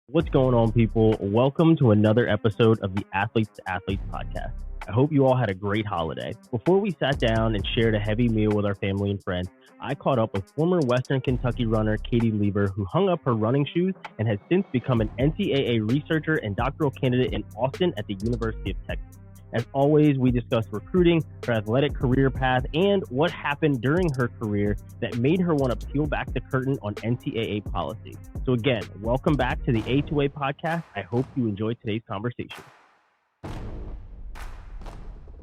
What's going on, people? Welcome to another episode of the Athletes to Athletes podcast. I hope you all had a great holiday. Before we sat down and shared a heavy meal with our family and friends, I caught up with former Western Kentucky runner Katie Lever, who hung up her running shoes and has since become an NCAA researcher and doctoral candidate in Austin at the University of Texas. As always, we discuss recruiting, her athletic career path, and what happened during her career that made her want to peel back the curtain on NCAA policy. So again, welcome back to the A2A podcast. I hope you enjoyed today's conversation.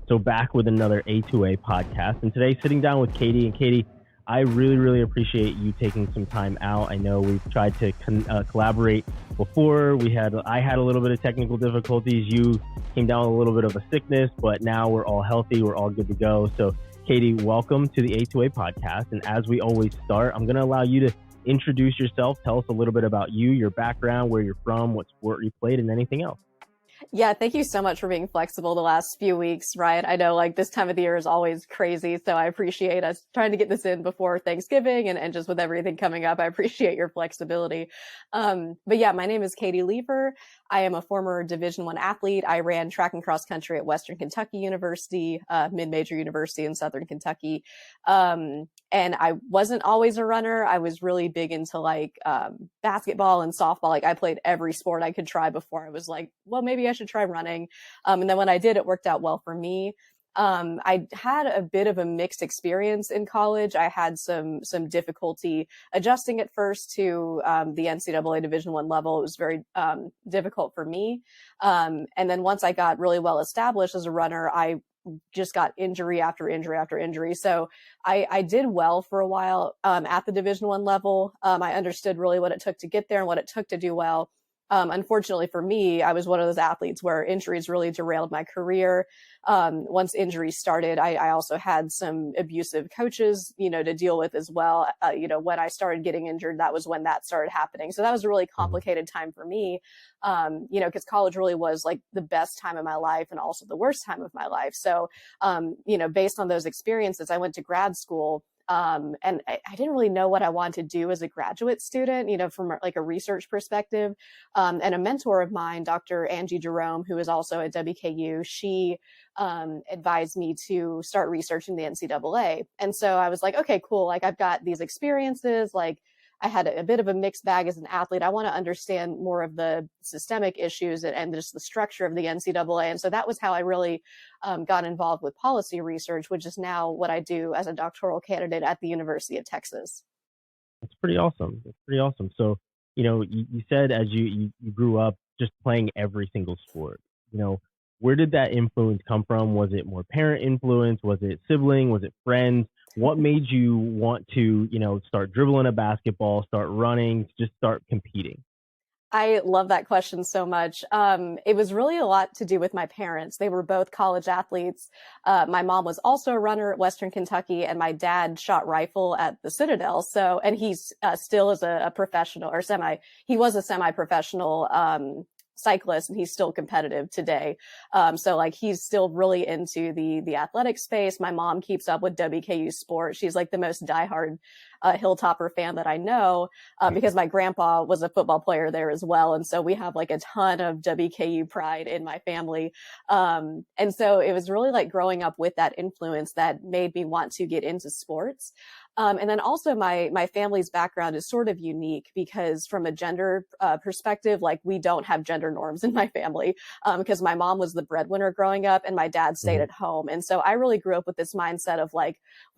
So back with another A2A podcast, and today sitting down with Katie. And Katie, I really appreciate you taking some time out. I know we've tried to collaborate before. I had a little bit of technical difficulties. You came down with a little bit of a sickness, but now we're all healthy. We're all good to go. So Katie, welcome to the A2A podcast. And as we always start, I'm going to allow you to introduce yourself. Tell us a little bit about you, your background, where you're from, what sport you played, and anything else. Yeah, thank you so much for being flexible the last few weeks, right? I know this time of the year is always crazy, so I appreciate us trying to get this in before Thanksgiving and just with everything coming up, I appreciate your flexibility. But yeah, my name is Katie Lever. I am a former Division I athlete. I ran track and cross country at Western Kentucky University, mid-major university in Southern Kentucky. And I wasn't always a runner. I was really big into basketball and softball. I played every sport I could try before I was well, maybe I should try running. And then when I did, it worked out well for me. I had a bit of a mixed experience in college. I had some difficulty adjusting at first to the NCAA Division I level. It was very difficult for me. And then once I got really well established as a runner, I just got injury after injury after injury. So I did well for a while at the Division I level. I understood really what it took to get there and what it took to do well. Unfortunately for me, I was one of those athletes where injuries really derailed my career. Once injuries started, I also had some abusive coaches, to deal with as well. When I started getting injured, that was when that started happening. So that was a really complicated time for me, because college really was the best time of my life and also the worst time of my life. So, based on those experiences, I went to grad school. And I didn't really know what I wanted to do as a graduate student, from a research perspective. And a mentor of mine, Dr. Angie Jerome, who is also at WKU, she advised me to start researching the NCAA. And so I was like, okay, cool. I've got these experiences, I had a bit of a mixed bag as an athlete. I want to understand more of the systemic issues and just the structure of the NCAA. And so that was how I really got involved with policy research, which is now what I do as a doctoral candidate at the University of Texas. That's pretty awesome. So, you said as you grew up just playing every single sport, where did that influence come from? Was it more parent influence? Was it sibling? Was it friends? What made you want to, start dribbling a basketball, start running, just start competing? I love that question so much. It was really a lot to do with my parents. They were both college athletes. My mom was also a runner at Western Kentucky, and my dad shot rifle at the Citadel. So, and he's still is a professional or he was a semi-professional cyclist, and he's still competitive today. So he's still really into the athletic space. My mom keeps up with WKU sports. She's the most diehard Hilltopper fan that I know, because my grandpa was a football player there as well. And so we have a ton of WKU pride in my family. And so it was really growing up with that influence that made me want to get into sports. And then also my family's background is sort of unique because from a gender perspective, we don't have gender norms in my family, because my mom was the breadwinner growing up and my dad stayed at home. And so I really grew up with this mindset of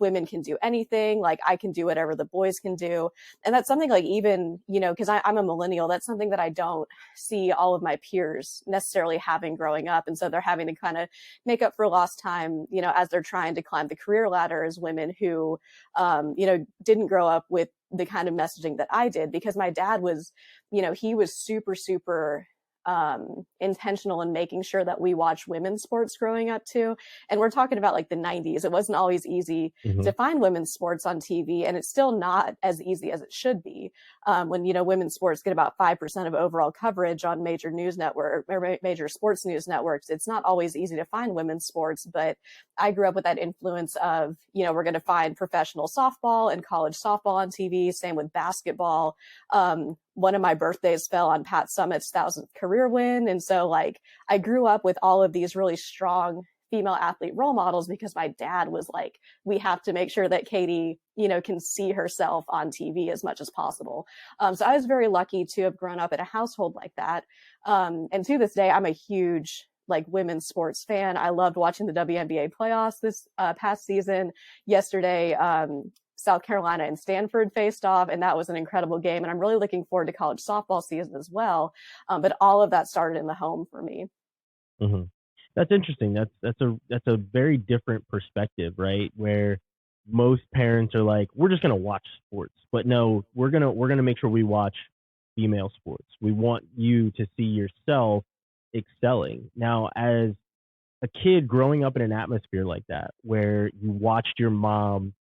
women can do anything, I can do whatever the boys can do. And that's something even, because I'm a millennial, that's something that I don't see all of my peers necessarily having growing up. And so they're having to kind of make up for lost time, as they're trying to climb the career ladder as women who, didn't grow up with the kind of messaging that I did, because my dad was, he was super intentional in making sure that we watch women's sports growing up too. And we're talking about like the 90s. It wasn't always easy Hmm. to find women's sports on TV, and it's still not as easy as it should be. When, women's sports get about 5% of overall coverage on major news network or major sports news networks, it's not always easy to find women's sports. But I grew up with that influence of, we're going to find professional softball and college softball on TV. Same with basketball. One of my birthdays fell on Pat Summitt's 1,000th career win. And so like I grew up with all of these really strong female athlete role models because my dad was like, we have to make sure that Katie, can see herself on TV as much as possible. So I was very lucky to have grown up in a household like that. And to this day, I'm a huge like women's sports fan. I loved watching the WNBA playoffs this past season. Yesterday, South Carolina and Stanford faced off, and that was an incredible game. And I'm really looking forward to college softball season as well. But all of that started in the home for me. Hmm. That's interesting. That's a very different perspective, right? Where most parents are like, we're just gonna watch sports, but no, we're gonna make sure we watch female sports. We want you to see yourself excelling. Now, as a kid growing up in an atmosphere like that, where you watched your mom,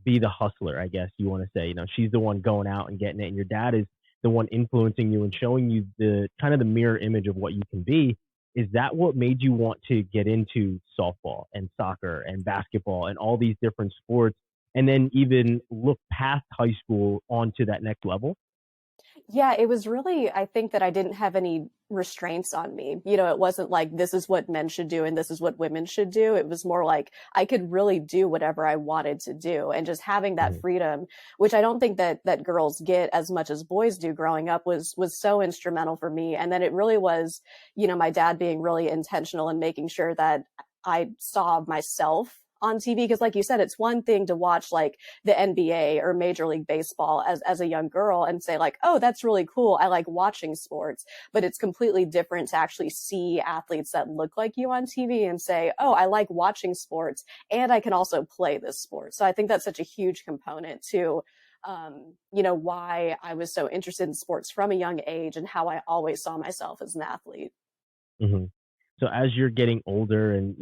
be the hustler, I guess you want to say, she's the one going out and getting it, and your dad is the one influencing you and showing you the kind of the mirror image of what you can be. Is that what made you want to get into softball and soccer and basketball and all these different sports, and then even look past high school onto that next level? Yeah, it was really, I think that I didn't have any restraints on me. It wasn't like this is what men should do and this is what women should do. It was more like I could really do whatever I wanted to do. And just having that Hmm. freedom, which I don't think that girls get as much as boys do growing up, was so instrumental for me. And then it really was, my dad being really intentional and making sure that I saw myself on TV. Because like you said, it's one thing to watch like the NBA or Major League Baseball as a young girl and say like, oh, that's really cool. I like watching sports. But it's completely different to actually see athletes that look like you on TV and say, oh, I like watching sports and I can also play this sport. So I think that's such a huge component to why I was so interested in sports from a young age and how I always saw myself as an athlete. Hmm. So as you're getting older, and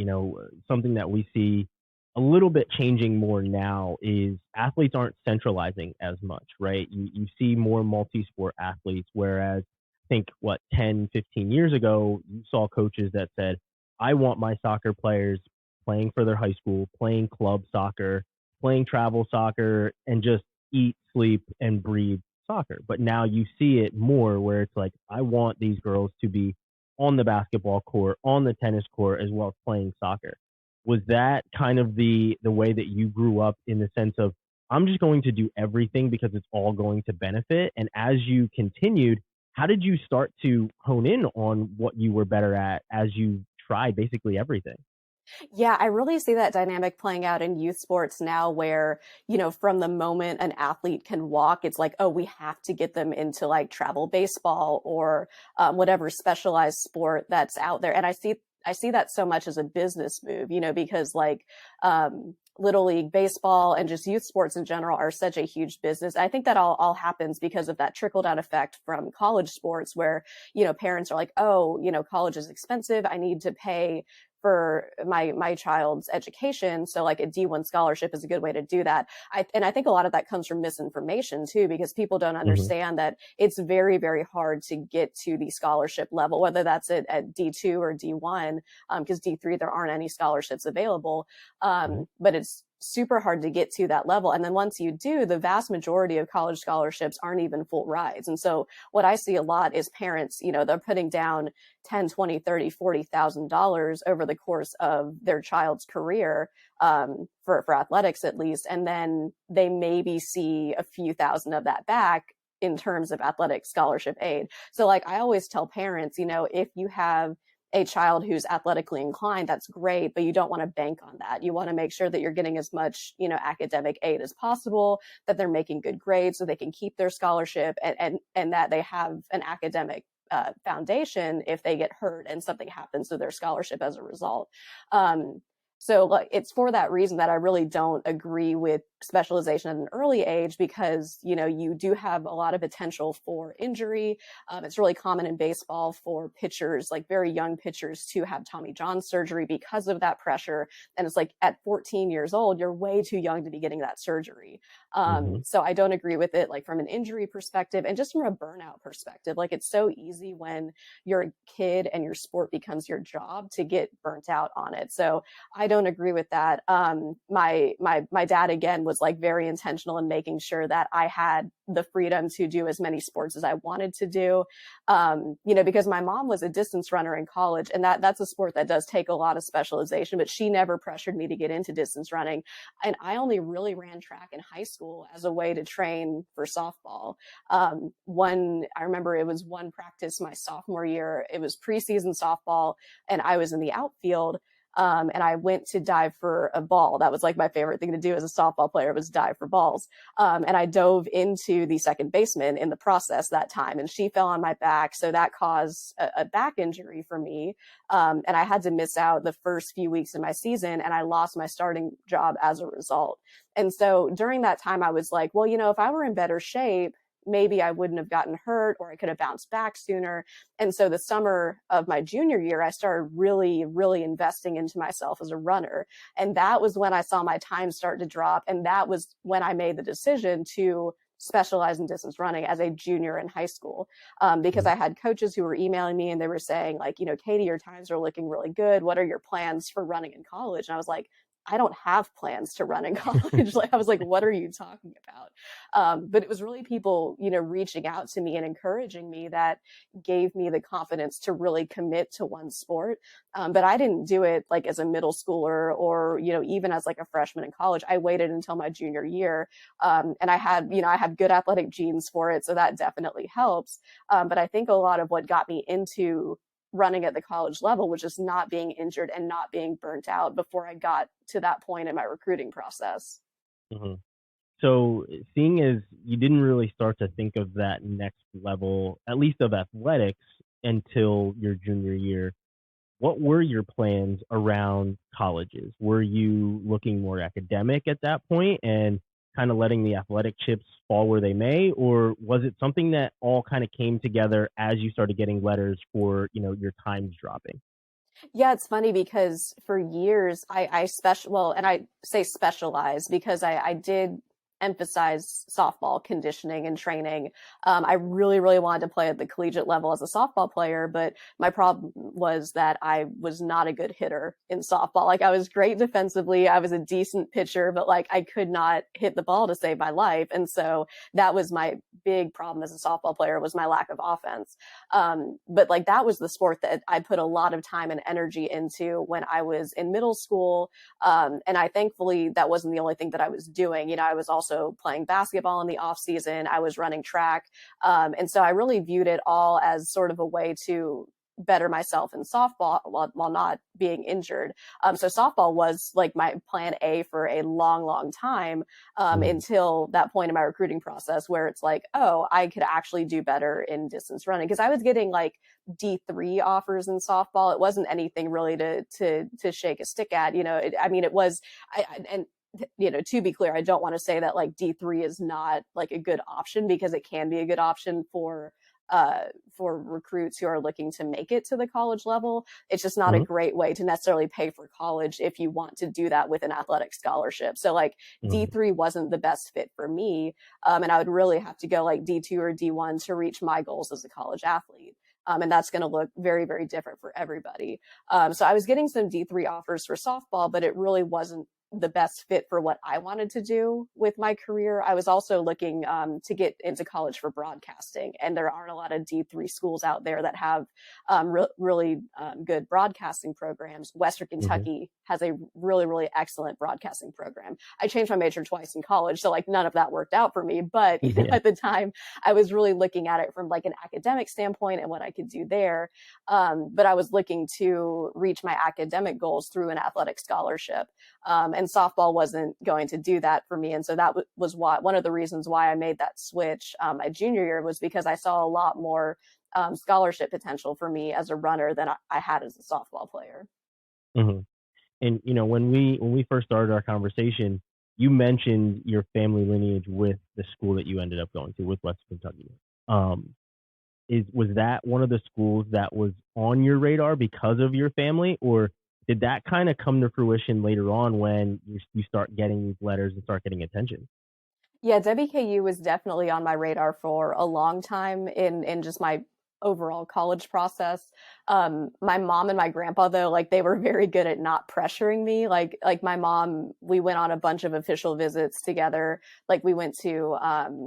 something that we see a little bit changing more now is athletes aren't centralizing as much, right? You see more multi-sport athletes, whereas I think 10, 15 years ago, you saw coaches that said, I want my soccer players playing for their high school, playing club soccer, playing travel soccer, and just eat, sleep, and breathe soccer. But now you see it more where it's like, I want these girls to be on the basketball court, on the tennis court, as well as playing soccer. Was that kind of the way that you grew up, in the sense of, I'm just going to do everything because it's all going to benefit? And as you continued, how did you start to hone in on what you were better at as you tried basically everything? Yeah, I really see that dynamic playing out in youth sports now where, from the moment an athlete can walk, it's like, oh, we have to get them into like travel baseball or whatever specialized sport that's out there. And I see that so much as a business move, because like Little League baseball and just youth sports in general are such a huge business. I think that all happens because of that trickle down effect from college sports where, parents are like, oh, college is expensive. I need to pay for my child's education. So like a D1 scholarship is a good way to do that. I think a lot of that comes from misinformation too, because people don't Hmm. understand that it's very, very hard to get to the scholarship level, whether that's at D2 or D1, because D3, there aren't any scholarships available. Hmm. But it's super hard to get to that level. And then once you do, the vast majority of college scholarships aren't even full rides. And so what I see a lot is parents, they're putting down 10, 20, 30, $40,000 over the course of their child's career, for athletics at least. And then they maybe see a few thousand of that back in terms of athletic scholarship aid. So like I always tell parents, if you have a child who's athletically inclined, that's great, but you don't want to bank on that. You want to make sure that you're getting as much, academic aid as possible, that they're making good grades so they can keep their scholarship, and that they have an academic foundation if they get hurt and something happens to their scholarship as a result. So like, it's for that reason that I really don't agree with specialization at an early age because you do have a lot of potential for injury. It's really common in baseball for pitchers, like very young pitchers, to have Tommy John surgery because of that pressure. And it's like at 14 years old, you're way too young to be getting that surgery. Hmm. So I don't agree with it, like from an injury perspective and just from a burnout perspective. Like it's so easy when you're a kid and your sport becomes your job to get burnt out on it. So I don't agree with that. My dad again was like very intentional in making sure that I had the freedom to do as many sports as I wanted to do. Because my mom was a distance runner in college, and that's a sport that does take a lot of specialization, but she never pressured me to get into distance running. And I only really ran track in high school as a way to train for softball. I remember it was one practice my sophomore year. It was preseason softball, and I was in the outfield. And I went to dive for a ball. That was like my favorite thing to do as a softball player, was dive for balls. And I dove into the second baseman in the process that time, and she fell on my back. So that caused a back injury for me. And I had to miss out the first few weeks of my season, and I lost my starting job as a result. And so during that time, I was like, well, if I were in better shape, maybe I wouldn't have gotten hurt, or I could have bounced back sooner. And so the summer of my junior year, I started really, really investing into myself as a runner. And that was when I saw my time start to drop. And that was when I made the decision to specialize in distance running as a junior in high school, because I had coaches who were emailing me and they were saying like, Katie, your times are looking really good. What are your plans for running in college? And I was like, I don't have plans to run in college. Like I was like, what are you talking about? But it was really people, reaching out to me and encouraging me that gave me the confidence to really commit to one sport. But I didn't do it like as a middle schooler or, even as like a freshman in college. I waited until my junior year. And I have good athletic genes for it. So that definitely helps. But I think a lot of what got me into running at the college level was just not being injured and not being burnt out before I got to that point in my recruiting process. Hmm. So, seeing as you didn't really start to think of that next level, at least of athletics, until your junior year, what were your plans around colleges? Were you looking more academic at that point and kind of letting the athletic chips fall where they may, or was it something that all kind of came together as you started getting letters for, your times dropping? Yeah, it's funny because for years and I say specialize because I did emphasize softball conditioning and training. I really, really wanted to play at the collegiate level as a softball player, but my problem was that I was not a good hitter in softball. Like I was great defensively. I was a decent pitcher, but like I could not hit the ball to save my life. And so that was my big problem as a softball player, was my lack of offense. But like that was the sport that I put a lot of time and energy into when I was in middle school. And I thankfully that wasn't the only thing that I was doing. I was also playing basketball in the off season. I was running track. And so I really viewed it all as sort of a way to better myself in softball while not being injured. So softball was like my plan A for a long, long time, Mm-hmm. until that point in my recruiting process where it's like, oh, I could actually do better in distance running. Cause I was getting like D3 offers in softball. It wasn't anything really to shake a stick at, it was, and to be clear, I don't want to say that like D3 is not like a good option, because it can be a good option for recruits who are looking to make it to the college level. It's just not a great way to necessarily pay for college if you want to do that with an athletic scholarship. So like Mm-hmm. D3 wasn't the best fit for me. And I would really have to go like D2 or D1 to reach my goals as a college athlete. And that's going to look very, very different for everybody. So I was getting some D3 offers for softball, but it really wasn't the best fit for what I wanted to do with my career. I was also looking to get into college for broadcasting, and there aren't a lot of D3 schools out there that have really good broadcasting programs. Western Mm-hmm. Kentucky has a really, really excellent broadcasting program. I changed my major twice in college, so like none of that worked out for me. But Yeah. at the time, I was really looking at it from like an academic standpoint and what I could do there. But I was looking to reach my academic goals through an athletic scholarship. And softball wasn't going to do that for me. And so that was one of the reasons why I made that switch my junior year, was because I saw a lot more scholarship potential for me as a runner than I had as a softball player. Mm-hmm. And when we first started our conversation, you mentioned your family lineage with the school that you ended up going to with Western Kentucky. Um, was that one of the schools that was on your radar because of your family, or did that kind of come to fruition later on when you start getting these letters and start getting attention? Yeah, WKU was definitely on my radar for a long time in just my overall college process. My mom and my grandpa though, like they were very good at not pressuring me. Like my mom, we went on a bunch of official visits together. Like we went to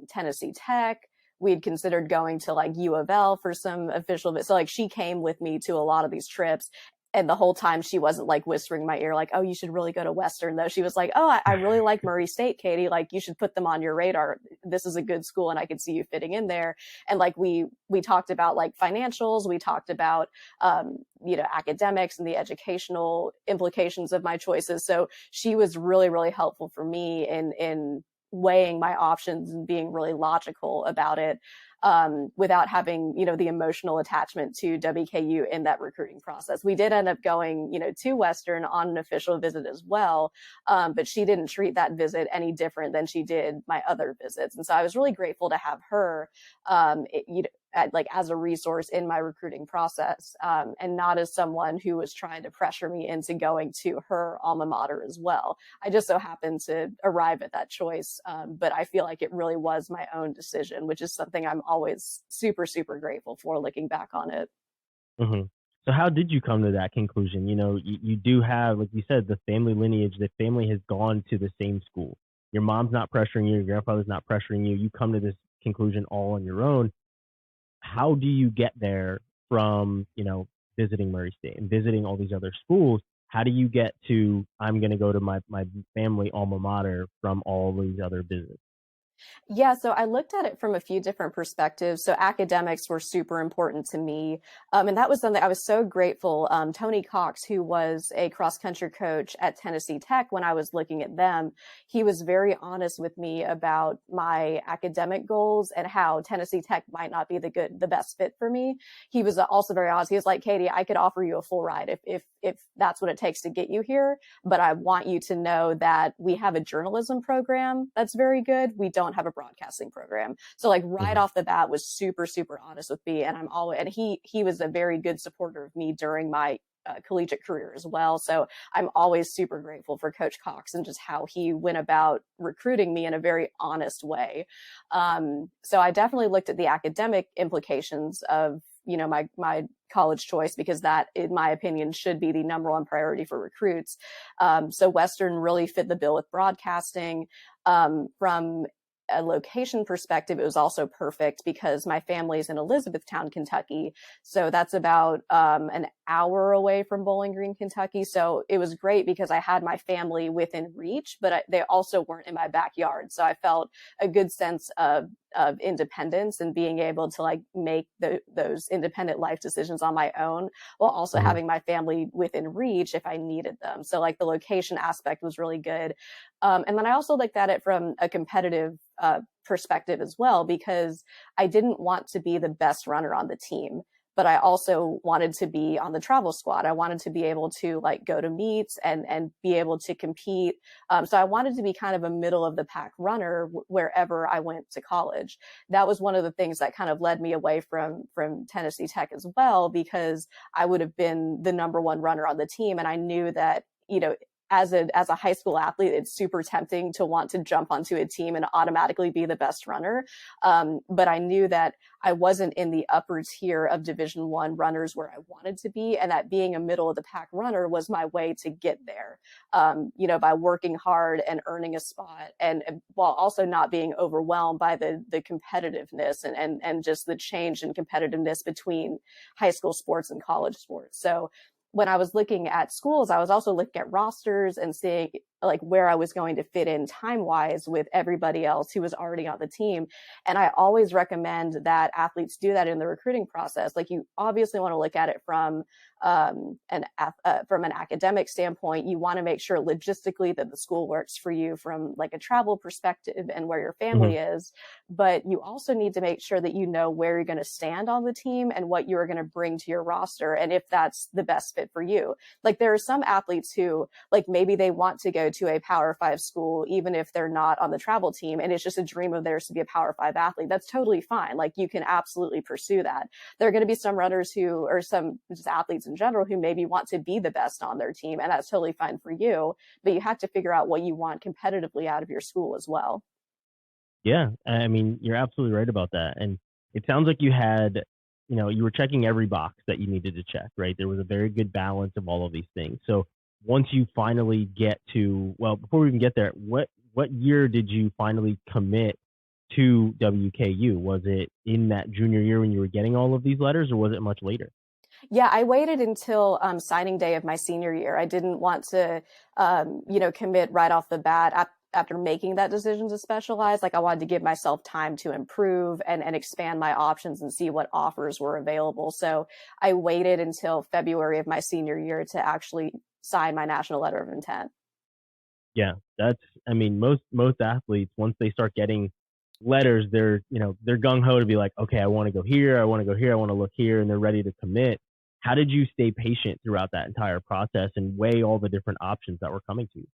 Tennessee Tech. We'd considered going to like U of L for some official visits. So like she came with me to a lot of these trips, and the whole time she wasn't like whispering in my ear like, oh, you should really go to Western though. She was like, oh, I really like Murray State, Katie, like you should put them on your radar. This is a good school and I could see you fitting in there. And like we talked about like financials, we talked about academics and the educational implications of my choices. So she was really really helpful for me in weighing my options and being really logical about it, without having, the emotional attachment to WKU in that recruiting process. We did end up going, to Western on an official visit as well. But she didn't treat that visit any different than she did my other visits. And so I was really grateful to have her, like as a resource in my recruiting process, and not as someone who was trying to pressure me into going to her alma mater as well. I just so happened to arrive at that choice, but I feel like it really was my own decision, which is something I'm always super, super grateful for looking back on it. Hmm. So how did you come to that conclusion? You do have, like you said, the family lineage. The family has gone to the same school. Your mom's not pressuring you. Your grandfather's not pressuring you. You come to this conclusion all on your own. How do you get there from, visiting Murray State and visiting all these other schools? How do you get to, I'm going to go to my family alma mater from all these other visits? Yeah, so I looked at it from a few different perspectives. So academics were super important to me. And that was something I was so grateful. Tony Cox, who was a cross country coach at Tennessee Tech when I was looking at them, he was very honest with me about my academic goals and how Tennessee Tech might not be the best fit for me. He was also very honest. He was like, Katie, I could offer you a full ride if that's what it takes to get you here. But I want you to know that we have a journalism program that's very good. We don't have a broadcasting program. So like right Hmm. off the bat was super, super honest with me. And he was a very good supporter of me during my collegiate career as well. So I'm always super grateful for Coach Cox and just how he went about recruiting me in a very honest way. So I definitely looked at the academic implications of, my college choice, because that, in my opinion, should be the number one priority for recruits. So Western really fit the bill with broadcasting. From a location perspective, it was also perfect because my family's in Elizabethtown, Kentucky. So that's about an hour away from Bowling Green, Kentucky. So it was great because I had my family within reach, but they also weren't in my backyard. So I felt a good sense of independence and being able to like make those independent life decisions on my own, while also Hmm. having my family within reach if I needed them. So like the location aspect was really good. And then I also looked at it from a competitive perspective as well, because I didn't want to be the best runner on the team, but I also wanted to be on the travel squad. I wanted to be able to like go to meets and be able to compete. So I wanted to be kind of a middle of the pack runner wherever I went to college. That was one of the things that kind of led me away from Tennessee Tech as well, because I would have been the number one runner on the team, and I knew that, as a high school athlete, it's super tempting to want to jump onto a team and automatically be the best runner. But I knew that I wasn't in the upper tier of Division I runners where I wanted to be, and that being a middle of the pack runner was my way to get there. By working hard and earning a spot, and while also not being overwhelmed by the competitiveness and just the change in competitiveness between high school sports and college sports. So when I was looking at schools, I was also looking at rosters and seeing like where I was going to fit in time wise with everybody else who was already on the team. And I always recommend that athletes do that in the recruiting process. Like you obviously want to look at it from an academic standpoint. You want to make sure logistically that the school works for you from like a travel perspective and where your Hmm. family is. But you also need to make sure that you know where you're going to stand on the team and what you're going to bring to your roster, and if that's the best fit for you. Like there are some athletes who like maybe they want to go go to a Power 5 school, even if they're not on the travel team, and it's just a dream of theirs to be a Power 5 athlete. That's totally fine. Like, you can absolutely pursue that. There are going to be some runners who, or some just athletes in general, who maybe want to be the best on their team, and that's totally fine for you. But you have to figure out what you want competitively out of your school as well. Yeah, I mean, you're absolutely right about that. And it sounds like you had, you were checking every box that you needed to check, right? There was a very good balance of all of these things. So once you finally get to, well, before we even get there, what year did you finally commit to WKU? Was it in that junior year when you were getting all of these letters, or was it much later? Yeah, I waited until signing day of my senior year. I didn't want to, commit right off the bat after making that decision to specialize. Like, I wanted to give myself time to improve and expand my options and see what offers were available. So I waited until February of my senior year to actually sign my national letter of intent. Yeah, I mean, most athletes, once they start getting letters, they're gung ho to be like, okay, I want to go here, I want to go here, I want to look here, and they're ready to commit. How did you stay patient throughout that entire process and weigh all the different options that were coming to you?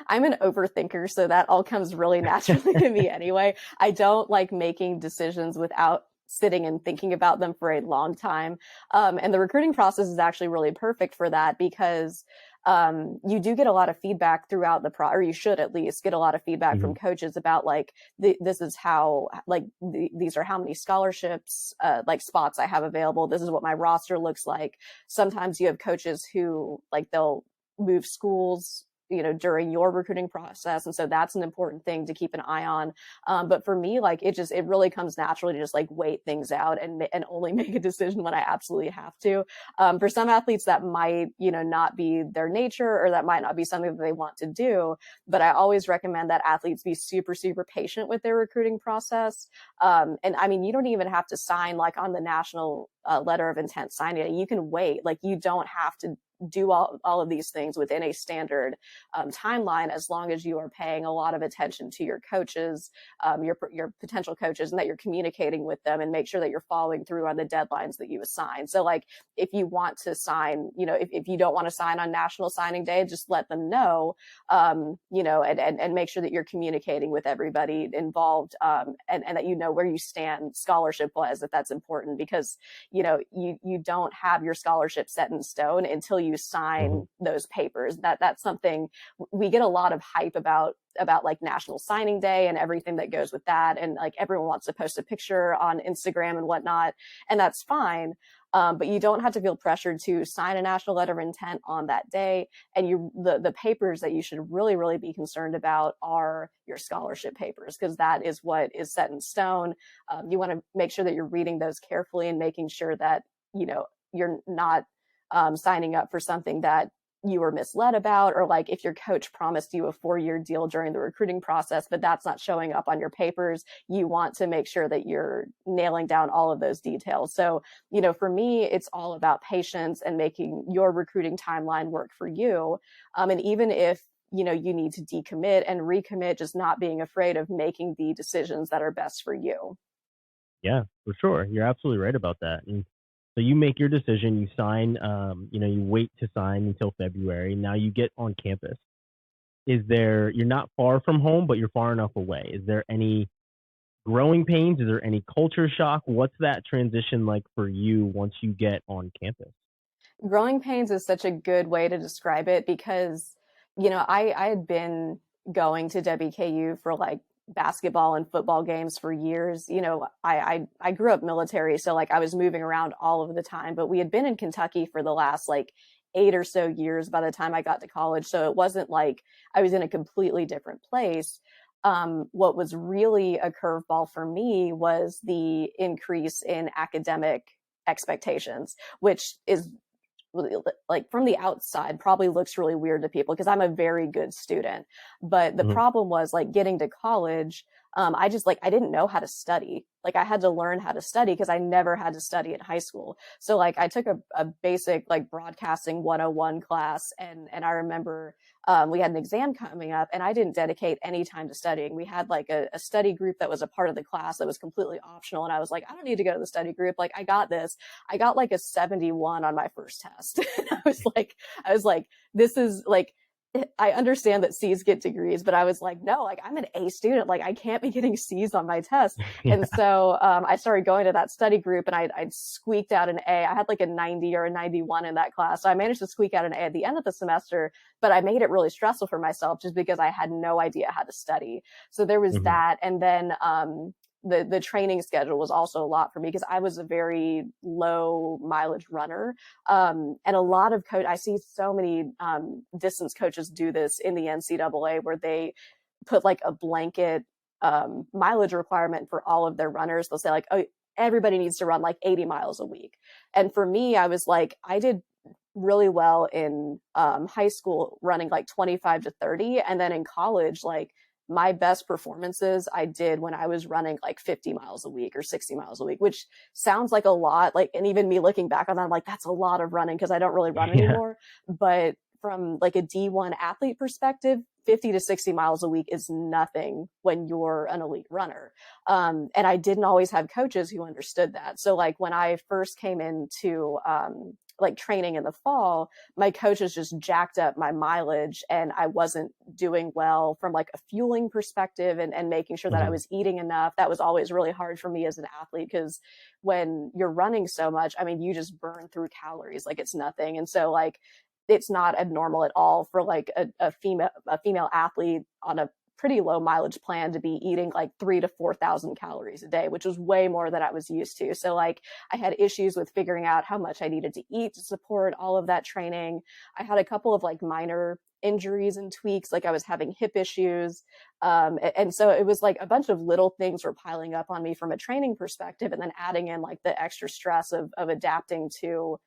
I'm an overthinker, so that all comes really naturally to me anyway. I don't like making decisions without sitting and thinking about them for a long time. And the recruiting process is actually really perfect for that, because you do get a lot of feedback throughout or you should at least get a lot of feedback Hmm. from coaches about, like, this is how, like, these are how many scholarships, like, spots I have available. This is what my roster looks like. Sometimes you have coaches who, like, they'll move schools, during your recruiting process. And so that's an important thing to keep an eye on. But for me, like, it really comes naturally to just, like, wait things out and only make a decision when I absolutely have to. For some athletes, that might, not be their nature, or that might not be something that they want to do. But I always recommend that athletes be super, super patient with their recruiting process. And I mean, you don't even have to sign, like, on the national letter of intent signing. You can wait. Like, you don't have to do all of these things within a standard timeline, as long as you are paying a lot of attention to your coaches, your potential coaches, and that you're communicating with them, and make sure that you're following through on the deadlines that you assign. So, like, if you want to sign, if you don't want to sign on National Signing Day, just let them know, and make sure that you're communicating with everybody involved, and that you know where you stand scholarship wise, if that's important, because you don't have your scholarship set in stone until you Hmm. sign those papers. That's something we get a lot of hype about like National Signing Day and everything that goes with that, and, like, everyone wants to post a picture on Instagram and whatnot, and that's fine. But you don't have to feel pressured to sign a national letter of intent on that day. And the papers that you should really, really be concerned about are your scholarship papers, because that is what is set in stone. You want to make sure that you're reading those carefully and making sure that you're not signing up for something that you were misled about, or, like, if your coach promised you a 4-year deal during the recruiting process, but that's not showing up on your papers, you want to make sure that you're nailing down all of those details. So, for me, it's all about patience and making your recruiting timeline work for you. And even if, you need to decommit and recommit, just not being afraid of making the decisions that are best for you. Yeah, for sure. You're absolutely right about that. And so you make your decision, you sign, you wait to sign until February. Now you get on campus. You're not far from home, but you're far enough away. Is there any growing pains? Is there any culture shock? What's that transition like for you once you get on campus? Growing pains is such a good way to describe it, because, I had been going to WKU for, like, basketball and football games for years. I grew up military, so, like, I was moving around all of the time, but we had been in Kentucky for the last, like, 8 or so years by the time I got to college. So it wasn't like I was in a completely different place. What was really a curveball for me was the increase in academic expectations, which is really, like, from the outside, probably looks really weird to people, because I'm a very good student. But the Hmm. problem was, like, getting to college, I just, like, I didn't know how to study. Like, I had to learn how to study, because I never had to study in high school. So, like, I took a basic, like, broadcasting 101 class, and I remember we had an exam coming up, and I didn't dedicate any time to studying. We had, like, a study group that was a part of the class that was completely optional, and I was like, I don't need to go to the study group. Like, I got this. I got, like, a 71 on my first test. And I was like, this is, like, I understand that C's get degrees, but I was like, no, like I'm an A student. Like I can't be getting C's on my test. Yeah. And so I started going to that study group and I'd squeaked out an A. I had like a 90 or a 91 in that class. So I managed to squeak out an A at the end of the semester, but I made it really stressful for myself just because I had no idea how to study. So there was Hmm. that. And then the training schedule was also a lot for me because I was a very low mileage runner. And a lot of I see so many distance coaches do this in the NCAA where they put like a blanket mileage requirement for all of their runners. They'll say like, oh, everybody needs to run like 80 miles a week. And for me, I was like, I did really well in high school running like 25 to 30. And then in college, like my best performances I did when I was running like 50 miles a week or 60 miles a week, which sounds like a lot. Like, and even me looking back on that, I'm like, that's a lot of running because I don't really run Yeah. anymore. But from like a D1 athlete perspective, 50 to 60 miles a week is nothing when you're an elite runner. And I didn't always have coaches who understood that. So like when I first came into like training in the fall, my coaches just jacked up my mileage and I wasn't doing well from like a fueling perspective and making sure that I Hmm. was eating enough. That was always really hard for me as an athlete because when you're running so much, I mean, you just burn through calories like it's nothing. And so like it's not abnormal at all for like a female athlete on a pretty low mileage plan to be eating like 3 to 4,000 calories a day, which was way more than I was used to. So like I had issues with figuring out how much I needed to eat to support all of that training. I had a couple of like minor injuries and tweaks, like I was having hip issues. And so it was like a bunch of little things were piling up on me from a training perspective, and then adding in like the extra stress of adapting to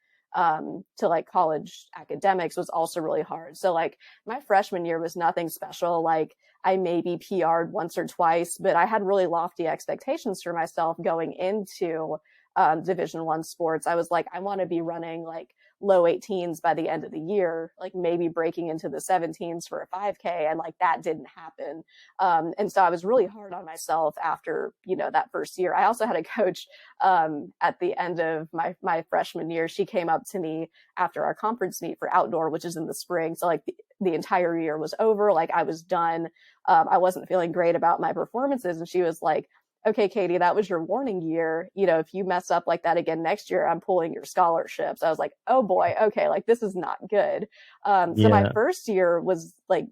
like college academics was also really hard. So like my freshman year was nothing special. Like I maybe PR'd once or twice, but I had really lofty expectations for myself going into Division I sports. I was like, I want to be running like low 18s by the end of the year, like maybe breaking into the 17s for a 5K. And like that didn't happen. And so I was really hard on myself after, that first year. I also had a coach at the end of my freshman year. She came up to me after our conference meet for outdoor, which is in the spring. So like the entire year was over. Like I was done. I wasn't feeling great about my performances. And she was like, okay, Katie, that was your warning year. If you mess up like that again next year, I'm pulling your scholarships. I was like, oh boy, okay, like this is not good. So my Yeah. first year was like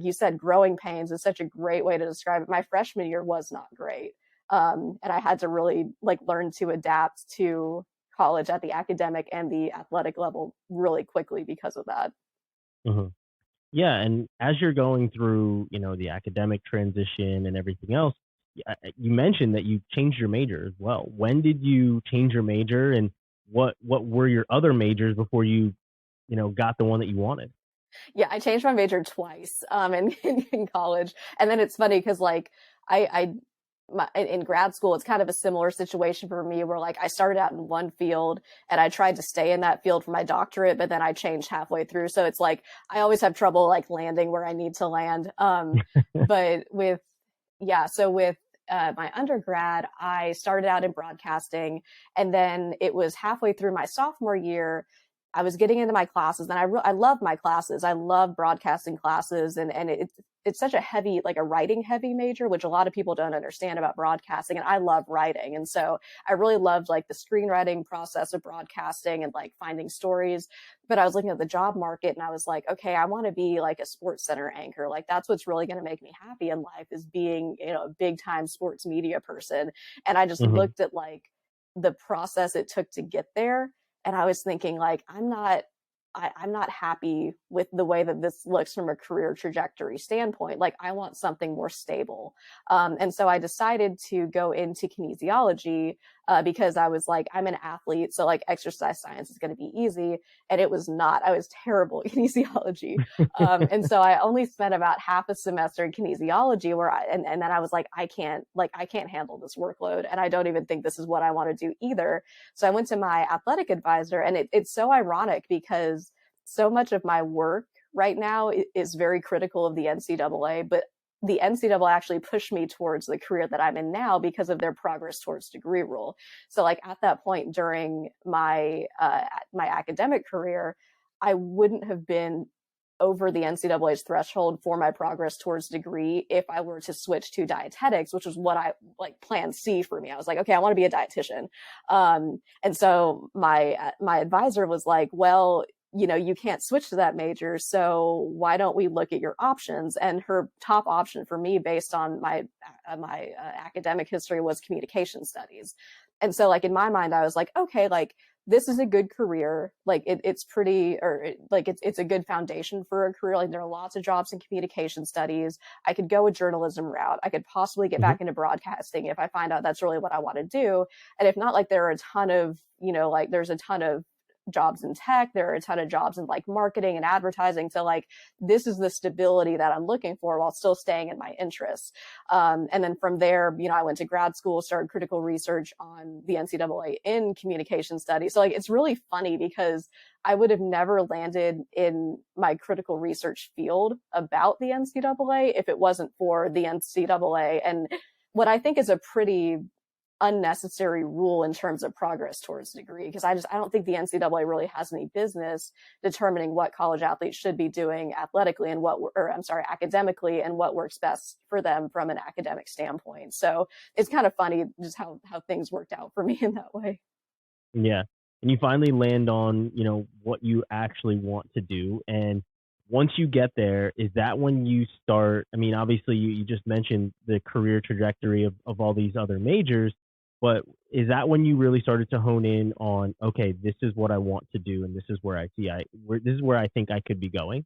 you said, growing pains is such a great way to describe it. My freshman year was not great. And I had to really like learn to adapt to college at the academic and the athletic level really quickly because of that. Hmm. Yeah, and as you're going through, the academic transition and everything else, you mentioned that you changed your major as well. When did you change your major, and what were your other majors before you, got the one that you wanted? Yeah, I changed my major twice in college. And then it's funny because like I in grad school, it's kind of a similar situation for me where like I started out in one field and I tried to stay in that field for my doctorate, but then I changed halfway through. So it's like I always have trouble like landing where I need to land. But with my undergrad, I started out in broadcasting, and then it was halfway through my sophomore year. I was getting into my classes, and I love my classes. I love broadcasting classes, and it's such a heavy, like a writing heavy major, which a lot of people don't understand about broadcasting. And I love writing, and so I really loved like the screenwriting process of broadcasting and like finding stories. But I was looking at the job market, and I was like, okay, I want to be like a sports center anchor. Like that's what's really going to make me happy in life is being, a big time sports media person. And I just Hmm. looked at like the process it took to get there, and I was thinking like I'm not happy with the way that this looks from a career trajectory standpoint. Like I want something more stable. And so I decided to go into kinesiology because I was like, I'm an athlete. So like exercise science is going to be easy. And it was not. I was terrible at kinesiology. And so I only spent about half a semester in kinesiology and then I was like, I can't handle this workload. And I don't even think this is what I want to do either. So I went to my athletic advisor, and it's so ironic because so much of my work right now is very critical of the NCAA, but the NCAA actually pushed me towards the career that I'm in now because of their progress towards degree rule. So like at that point during my academic career, I wouldn't have been over the NCAA's threshold for my progress towards degree if I were to switch to dietetics, which was what I like plan C for me. I was like, okay, I want to be a dietitian. And so my advisor was like, well, you can't switch to that major. So why don't we look at your options? And her top option for me, based on my academic history, was communication studies. And so like in my mind, I was like, okay, like this is a good career. Like it's pretty, or it's a good foundation for a career. Like there are lots of jobs in communication studies. I could go a journalism route. I could possibly get back into broadcasting if I find out that's really what I want to do. And if not, like there are a ton of, like there's a ton of jobs in tech. There are a ton of jobs in like marketing and advertising. So like this is the stability that I'm looking for while still staying in my interests. And then from there, I went to grad school, started critical research on the NCAA in communication studies. So like it's really funny because I would have never landed in my critical research field about the NCAA if it wasn't for the NCAA and what I think is a pretty unnecessary rule in terms of progress towards degree, because I don't think the NCAA really has any business determining what college athletes should be doing athletically and academically, and what works best for them from an academic standpoint. So it's kind of funny just how things worked out for me in that way. Yeah. And you finally land on, what you actually want to do. And once you get there, is that when you start? I mean, obviously you just mentioned the career trajectory of all these other majors, but is that when you really started to hone in on, okay, this is what I want to do, and this is where this is where I think I could be going?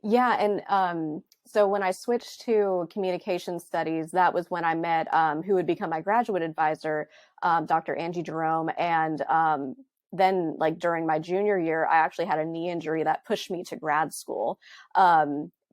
Yeah, and so when I switched to communication studies, that was when I met who would become my graduate advisor, Dr. Angie Jerome, and then like during my junior year, I actually had a knee injury that pushed me to grad school.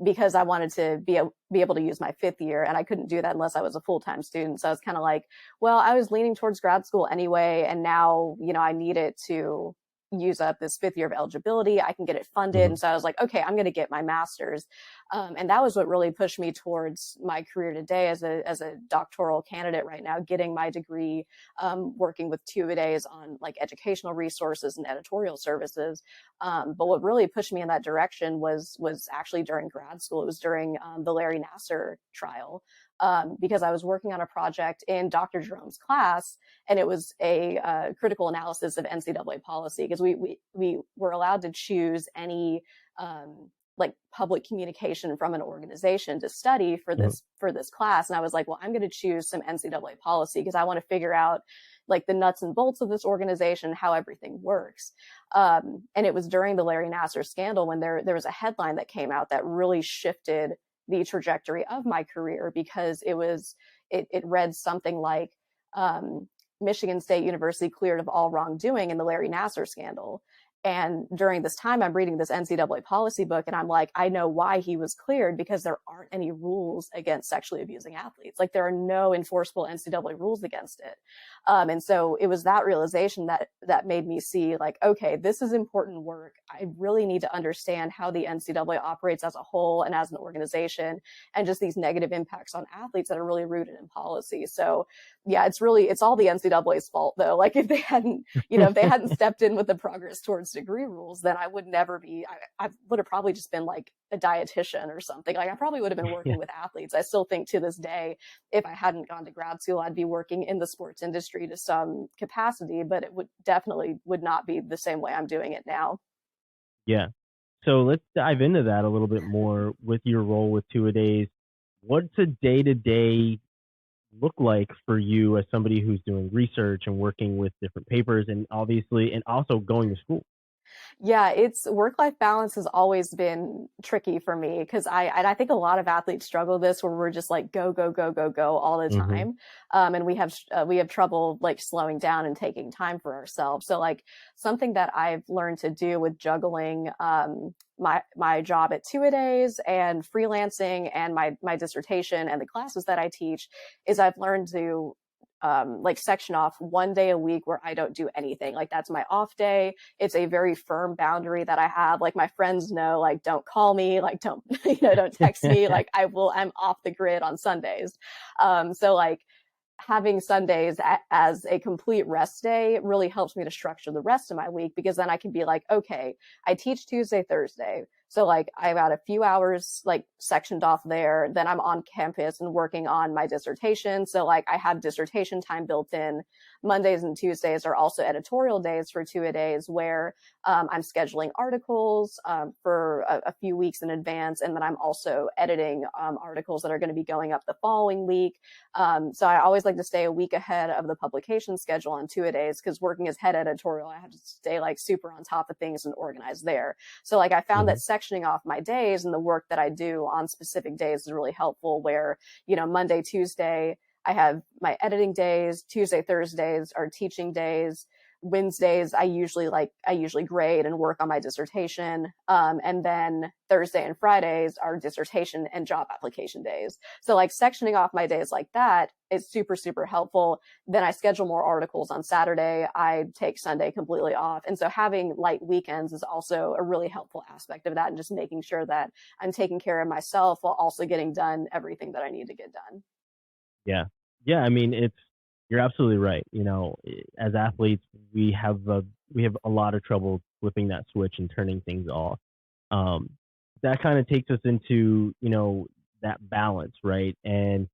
Because I wanted to be able to use my fifth year, and I couldn't do that unless I was a full-time student. So I was kind of like, well, I was leaning towards grad school anyway, and now, I need it to use up this fifth year of eligibility. I can get it funded. Mm-hmm. And so I was like, okay, I'm going to get my master's. And that was what really pushed me towards my career today as a doctoral candidate right now, getting my degree, working with two-a-days on like educational resources and editorial services. But what really pushed me in that direction was actually during grad school. It was during the Larry Nassar trial. Because I was working on a project in Dr. Jerome's class, and it was a critical analysis of NCAA policy, because we were allowed to choose any like public communication from an organization to study for this class. And I was like, well, I'm going to choose some NCAA policy because I want to figure out like the nuts and bolts of this organization, how everything works. And it was during the Larry Nassar scandal when there was a headline that came out that really shifted the trajectory of my career, because it read something like Michigan State University cleared of all wrongdoing in the Larry Nassar scandal. And during this time, I'm reading this NCAA policy book, and I'm like, I know why he was cleared, because there aren't any rules against sexually abusing athletes. Like there are no enforceable NCAA rules against it. And so it was that realization that made me see like, okay, this is important work. I really need to understand how the NCAA operates as a whole and as an organization, and just these negative impacts on athletes that are really rooted in policy. So yeah, it's all the NCAA's fault though. Like if they hadn't stepped in with the progress towards degree rules, then I would never be, I would have probably just been like a dietitian or something. Like I probably would have been working with athletes. I still think to this day, if I hadn't gone to grad school, I'd be working in the sports industry to some capacity, but it would not be the same way I'm doing it now. Yeah. So let's dive into that a little bit more with your role with two-a-days. What's a day-to-day look like for you as somebody who's doing research and working with different papers, and also going to school? Yeah, it's work-life balance has always been tricky for me, because I think a lot of athletes struggle with this, where we're just like go go go go go all the time, and we have trouble like slowing down and taking time for ourselves. So like something that I've learned to do with juggling my job at two-a-days and freelancing and my dissertation and the classes that I teach is I've learned to like section off one day a week where I don't do anything. Like that's my off day. It's a very firm boundary that I have. Like my friends know, like don't call me, like don't don't text me. Like I'm off the grid on Sundays. So like having Sundays as a complete rest day really helps me to structure the rest of my week, because then I can be like, okay, I teach Tuesday, Thursday. So like I got a few hours like sectioned off there. Then I'm on campus and working on my dissertation. So like I have dissertation time built in. Mondays and Tuesdays are also editorial days for two-a-days where I'm scheduling articles for a few weeks in advance. And then I'm also editing articles that are going to be going up the following week. So I always like to stay a week ahead of the publication schedule on two-a-days because working as head editorial, I have to stay like super on top of things and organized there. So like I found that sectioning off my days and the work that I do on specific days is really helpful where, Monday, Tuesday, I have my editing days. Tuesday, Thursdays are teaching days. Wednesdays, I usually grade and work on my dissertation. And then Thursday and Fridays are dissertation and job application days. So like sectioning off my days like that is super, super helpful. Then I schedule more articles on Saturday. I take Sunday completely off. And so having light weekends is also a really helpful aspect of that and just making sure that I'm taking care of myself while also getting done everything that I need to get done. Yeah. Yeah. I mean, you're absolutely right. As athletes, we have a lot of trouble flipping that switch and turning things off. Um, that kind of takes us into, that balance, right? And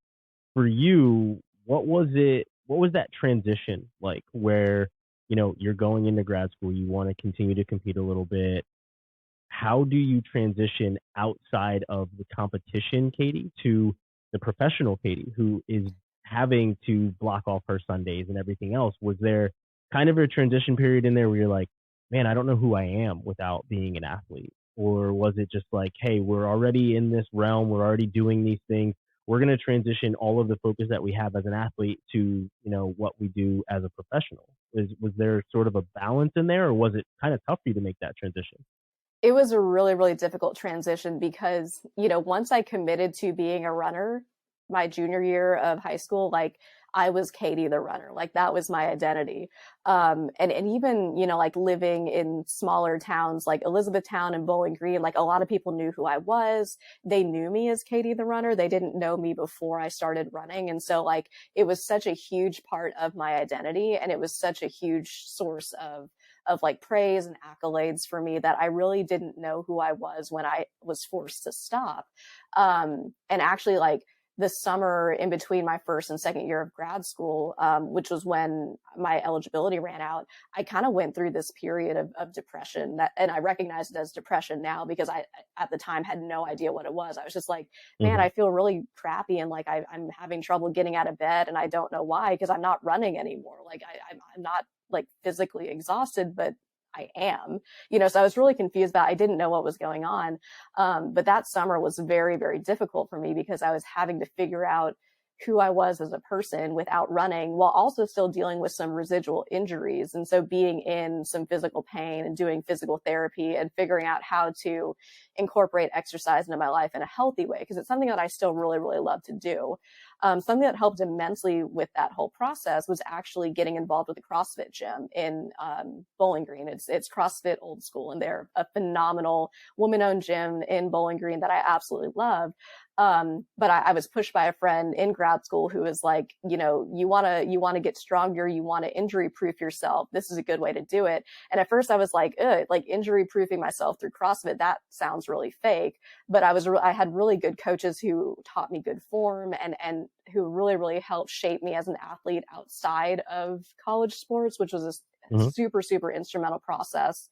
for you, what was it? What was that transition like where, you're going into grad school, you want to continue to compete a little bit. How do you transition outside of the competition, Katie, to the professional Katie, who is having to block off her Sundays and everything else? Was there kind of a transition period in there where you're like, man, I don't know who I am without being an athlete? Or was it just like, hey, we're already in this realm, we're already doing these things. We're going to transition all of the focus that we have as an athlete to, what we do as a professional. Was there sort of a balance in there, or was it kind of tough for you to make that transition? It was a really, really difficult transition because, once I committed to being a runner, my junior year of high school, like I was Katie the runner, like that was my identity. And even, like living in smaller towns like Elizabethtown and Bowling Green, like a lot of people knew who I was. They knew me as Katie the runner. They didn't know me before I started running. And so like it was such a huge part of my identity. And it was such a huge source of like praise and accolades for me that I really didn't know who I was when I was forced to stop. And actually like the summer in between my first and second year of grad school, which was when my eligibility ran out, I kind of went through this period of depression and I recognize it as depression now because I, at the time, had no idea what it was. I was just like, man, Mm-hmm. I feel really crappy. And like, I'm having trouble getting out of bed and I don't know why, because I'm not running anymore. Like I'm not like physically exhausted, but I am, so I was really confused about, I didn't know what was going on. But that summer was very, very difficult for me because I was having to figure out who I was as a person without running while also still dealing with some residual injuries. And so being in some physical pain and doing physical therapy and figuring out how to incorporate exercise into my life in a healthy way, because it's something that I still really, really love to do. Something that helped immensely with that whole process was actually getting involved with the CrossFit gym in Bowling Green. It's CrossFit Old School, and they're a phenomenal woman-owned gym in Bowling Green that I absolutely love. But I was pushed by a friend in grad school who was like, you want to get stronger, you want to injury proof yourself. This is a good way to do it. And at first I was like, like injury proofing myself through CrossFit, that sounds really fake. But I had really good coaches who taught me good form and who really, really helped shape me as an athlete outside of college sports, which was a Mm-hmm. super, super instrumental process.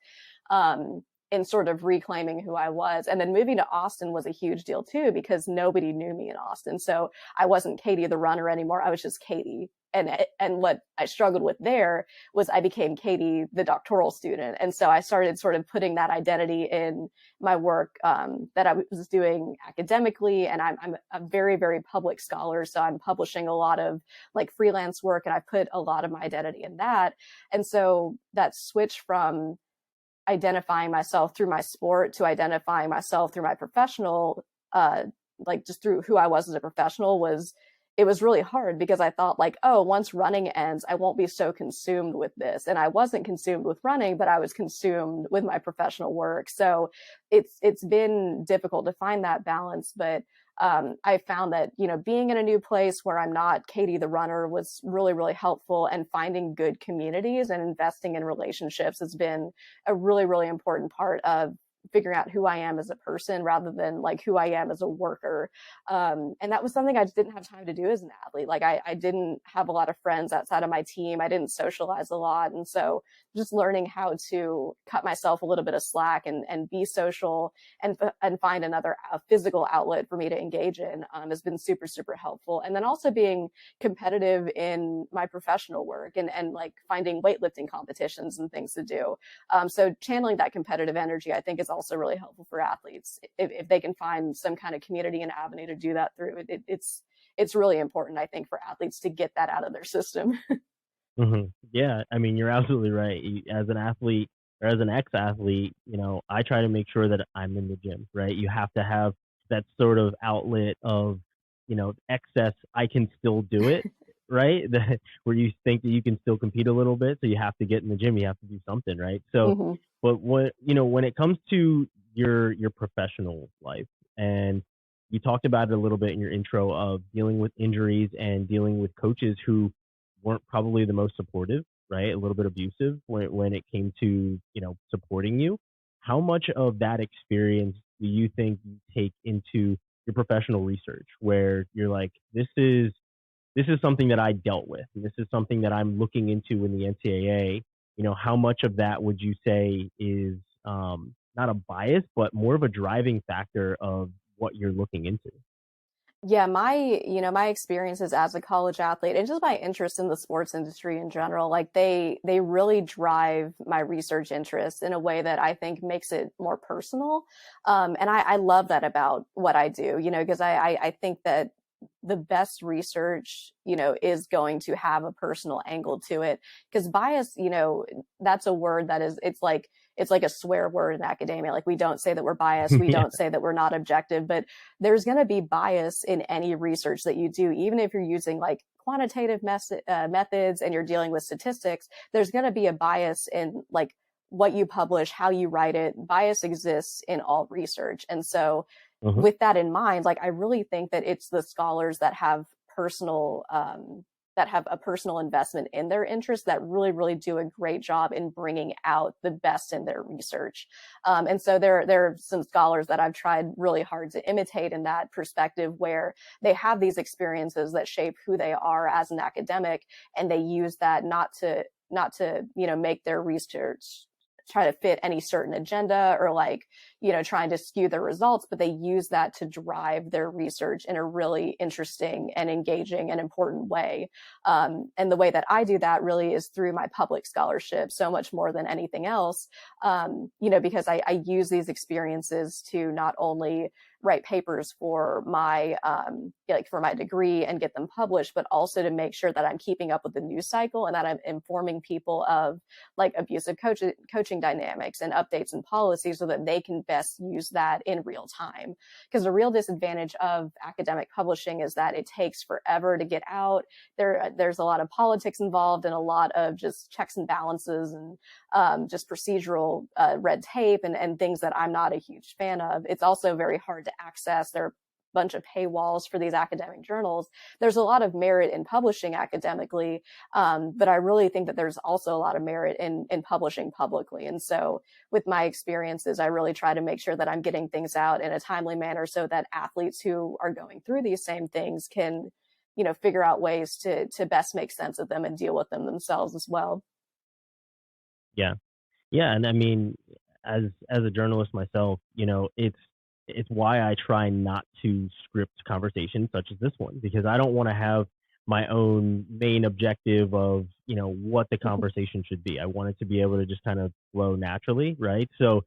In sort of reclaiming who I was. And then moving to Austin was a huge deal too, because nobody knew me in Austin. So I wasn't Katie the runner anymore. I was just Katie. And what I struggled with there was I became Katie the doctoral student. And so I started sort of putting that identity in my work that I was doing academically. And I'm a very, very public scholar. So I'm publishing a lot of like freelance work and I put a lot of my identity in that. And so that switch from identifying myself through my sport to identifying myself through my professional, like just through who I was as a professional it was really hard because I thought like, oh, once running ends, I won't be so consumed with this. And I wasn't consumed with running, but I was consumed with my professional work. So it's been difficult to find that balance, but I found that, being in a new place where I'm not Katie the runner was really, really helpful, and finding good communities and investing in relationships has been a really, really important part of figuring out who I am as a person rather than like who I am as a worker. And that was something I just didn't have time to do as an athlete. Like I didn't have a lot of friends outside of my team. I didn't socialize a lot. And so just learning how to cut myself a little bit of slack and be social and find another physical outlet for me to engage in has been super, super helpful. And then also being competitive in my professional work and like finding weightlifting competitions and things to do. So channeling that competitive energy, I think, is also really helpful for athletes if they can find some kind of community and avenue to do that through. It's really important, I think, for athletes to get that out of their system. Yeah, I mean, you're absolutely right. As an athlete or as an ex-athlete, I try to make sure that I'm in the gym, right? You have to have that sort of outlet of, excess. I can still do it, right? Where you think that you can still compete a little bit, so you have to get in the gym. You have to do something, right? So, Mm-hmm. but when it comes to your professional life, and you talked about it a little bit in your intro of dealing with injuries and dealing with coaches who weren't probably the most supportive, right? A little bit abusive when it came to, supporting you. How much of that experience do you think you take into your professional research where you're like, this is something that I dealt with, and this is something that I'm looking into in the NCAA? How much of that would you say is not a bias, but more of a driving factor of what you're looking into? Yeah, my experiences as a college athlete and just my interest in the sports industry in general, like they really drive my research interest in a way that I think makes it more personal. And I love that about what I do, because I think that the best research, is going to have a personal angle to it. Because bias, that's a word that it's like a swear word in academia. Like we don't say that we're biased, we Yeah. don't say that we're not objective, but there's going to be bias in any research that you do, even if you're using like quantitative methods and you're dealing with statistics. There's going to be a bias in like what you publish, how you write it. Bias exists in all research. And so Mhm. with that in mind, like I really think that it's the scholars that have a personal investment in their interests that really, really do a great job in bringing out the best in their research. And so there are some scholars that I've tried really hard to imitate in that perspective, where they have these experiences that shape who they are as an academic, and they use that not to make their research try to fit any certain agenda or like trying to skew their results, but they use that to drive their research in a really interesting and engaging and important way. And the way that I do that really is through my public scholarship, so much more than anything else. Because I use these experiences to not only write papers for my for my degree and get them published, but also to make sure that I'm keeping up with the news cycle and that I'm informing people of like abusive coaching dynamics and updates and policies so that they can best use that in real time. Because the real disadvantage of academic publishing is that it takes forever to get out. There's a lot of politics involved and a lot of just checks and balances and just procedural red tape and things that I'm not a huge fan of. It's also very hard to access. There are a bunch of paywalls for these academic journals. There's a lot of merit in publishing academically, but I really think that there's also a lot of merit in publishing publicly. And so with my experiences, I really try to make sure that I'm getting things out in a timely manner so that athletes who are going through these same things can, figure out ways to best make sense of them and deal with them themselves as well. Yeah. Yeah, and I mean, as a journalist myself, it's why I try not to script conversations such as this one, because I don't want to have my own main objective of, what the conversation should be. I want it to be able to just kind of flow naturally, right? So,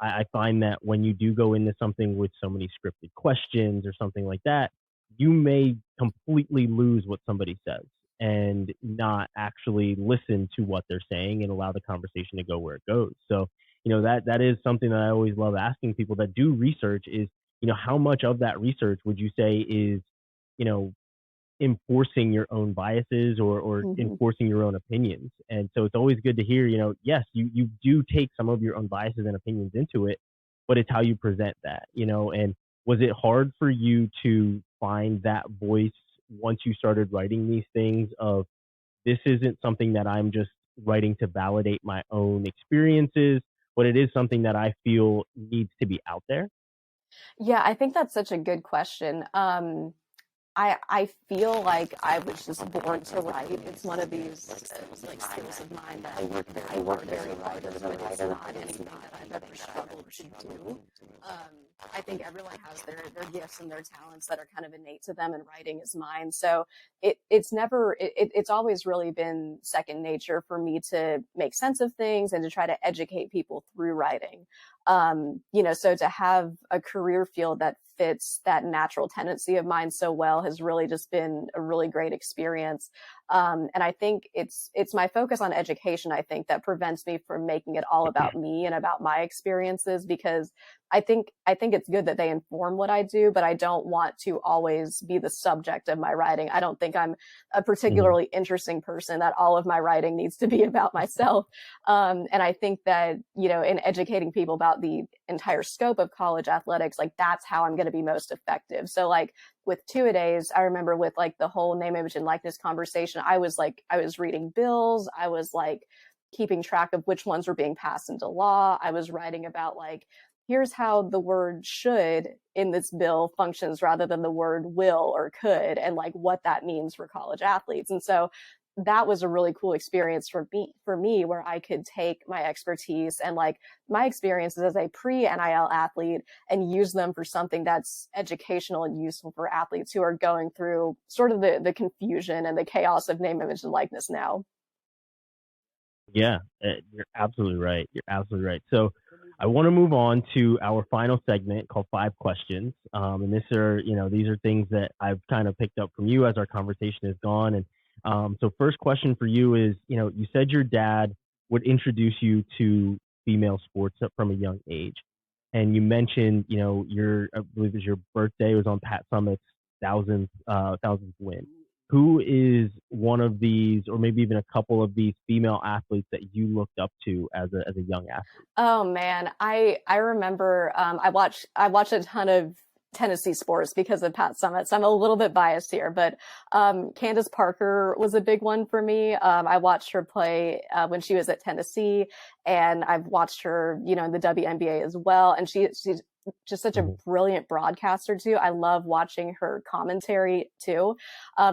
I find that when you do go into something with so many scripted questions or something like that, you may completely lose what somebody says and not actually listen to what they're saying and allow the conversation to go where it goes. So, that is something that I always love asking people that do research is, how much of that research would you say is, you know, enforcing your own biases or Mm-hmm. enforcing your own opinions? And so it's always good to hear, yes, you do take some of your own biases and opinions into it, but it's how you present that, and was it hard for you to find that voice once you started writing these things of, this isn't something that I'm just writing to validate my own experiences, but it is something that I feel needs to be out there? Yeah, I think that's such a good question. I feel like I was just born to write. It's one of these like skills of mine that I work very hard as a writer, but it's not anything that I've ever struggled to do. I think everyone has their gifts and their talents that are kind of innate to them, and writing is mine. So it's always really been second nature for me to make sense of things and to try to educate people through writing. So to have a career field that fits that natural tendency of mine so well has really just been a really great experience. And I think it's my focus on education, I think, that prevents me from making it all about me and about my experiences, because I think it's good that they inform what I do, but I don't want to always be the subject of my writing. I don't think I'm a particularly interesting person that all of my writing needs to be about myself. And I think that, in educating people about the entire scope of college athletics, like that's how I'm going to be most effective. So like with two-a-days, I remember with like the whole name, image, and likeness conversation, I was reading bills. I was like keeping track of which ones were being passed into law. I was writing about like, here's how the word should in this bill functions rather than the word will or could, and like what that means for college athletes. And so that was a really cool experience for me where I could take my expertise and like my experiences as a pre-NIL athlete and use them for something that's educational and useful for athletes who are going through sort of the confusion and the chaos of name, image, and likeness now. Yeah, you're absolutely right. You're absolutely right. So I want to move on to our final segment called Five Questions. And these are things that I've kind of picked up from you as our conversation has gone. And so first question for you is, you said your dad would introduce you to female sports from a young age. And you mentioned, I believe it was your birthday was on Pat Summitt's thousandth win. Who is one of these, or maybe even a couple of these female athletes that you looked up to as a young athlete? Oh man, I remember I watched a ton of Tennessee sports because of Pat Summitt. So I'm a little bit biased here, but Candace Parker was a big one for me. I watched her play when she was at Tennessee, and I've watched her, in the WNBA as well. And she's just such a brilliant broadcaster too. I love watching her commentary too.